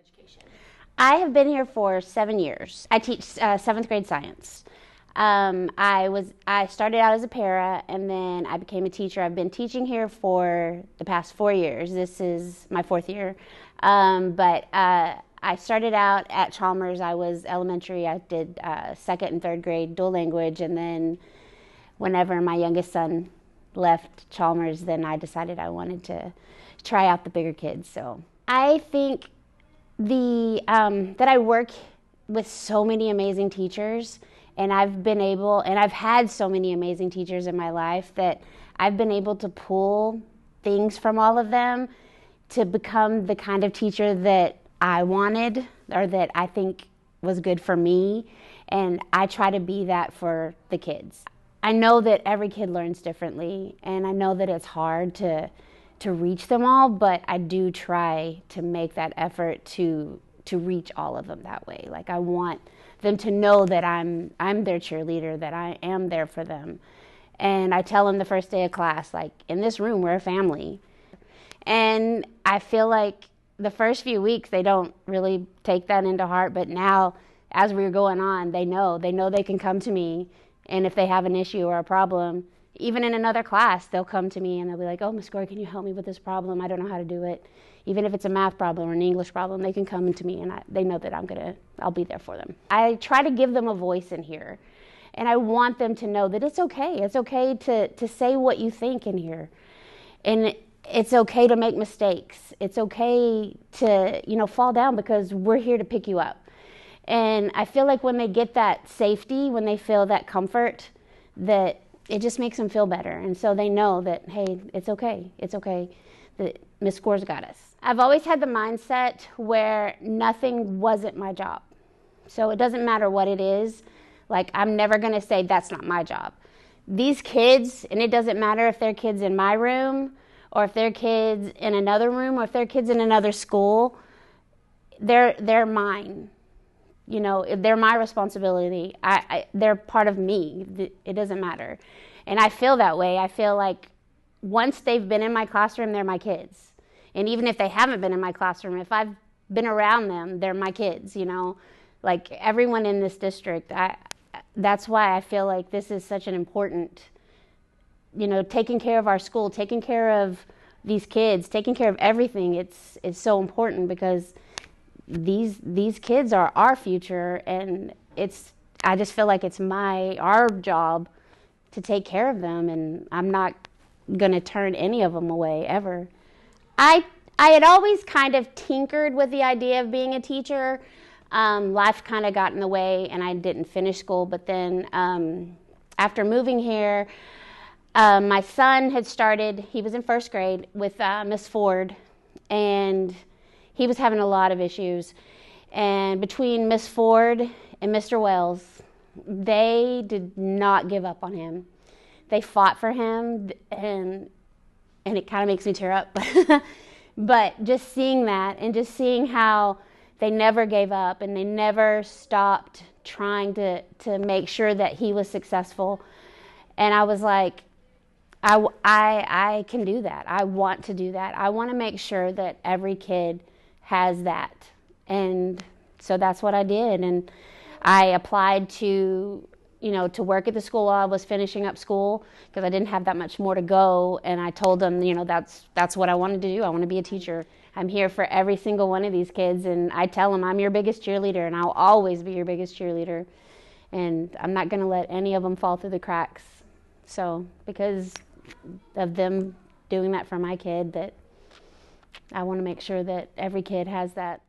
education? I have been here for 7 years. I teach seventh grade science. I started out as a para, and then I became a teacher. I've been teaching here for the past 4 years. This is my fourth year. But I started out at Chalmers. I was elementary. I did second and third grade dual language, and then whenever my youngest son left Chalmers, then I decided I wanted to try out the bigger kids. So I think that I work with so many amazing teachers, and I've had so many amazing teachers in my life that I've been able to pull things from all of them to become the kind of teacher that I wanted, or that I think was good for me, and I try to be that for the kids. I know that every kid learns differently, and I know that it's hard to reach them all, but I do try to make that effort to reach all of them that way. Like, I want them to know that I'm their cheerleader, that I am there for them. And I tell them the first day of class, like, in this room, we're a family. And I feel like the first few weeks, they don't really take that into heart, but now, as we're going on, they know they can come to me, and if they have an issue or a problem, even in another class, they'll come to me and they'll be like, "Oh, Miss Gore, can you help me with this problem? I don't know how to do it." Even if it's a math problem or an English problem, they can come to me, and they know that I'll be there for them. I try to give them a voice in here, and I want them to know that it's okay. It's okay to say what you think in here, and it's okay to make mistakes. It's okay to fall down, because we're here to pick you up. And I feel like when they get that safety, when they feel that comfort, that it just makes them feel better. And so they know that, hey, it's okay. It's okay that Miss Gore's got us. I've always had the mindset where nothing wasn't my job. So it doesn't matter what it is. Like, I'm never going to say that's not my job. These kids, and it doesn't matter if they're kids in my room, or if they're kids in another room, or if they're kids in another school, they're mine. They're my responsibility. They're part of me. It doesn't matter. And I feel that way. I feel like once they've been in my classroom, they're my kids. And even if they haven't been in my classroom, if I've been around them, they're my kids, Like, everyone in this district, that's why I feel like this is such an important, taking care of our school, taking care of these kids, taking care of everything. It's so important, because these kids are our future, and I just feel like it's our job to take care of them, and I'm not going to turn any of them away ever. I had always kind of tinkered with the idea of being a teacher. Life kind of got in the way, and I didn't finish school. But then after moving here, my son had started, he was in first grade with Miss Ford, and he was having a lot of issues. And between Miss Ford and Mr. Wells, they did not give up on him. They fought for him, and it kind of makes me tear up. But just seeing that, and just seeing how they never gave up, and they never stopped trying to make sure that he was successful. And I was like, I can do that. I want to do that. I want to make sure that every kid has that. And so that's what I did. And I applied to work at the school while I was finishing up school, because I didn't have that much more to go. And I told them, that's what I wanted to do. I want to be a teacher. I'm here for every single one of these kids. And I tell them I'm your biggest cheerleader, and I'll always be your biggest cheerleader. And I'm not going to let any of them fall through the cracks. So because of them doing that for my kid, that I want to make sure that every kid has that.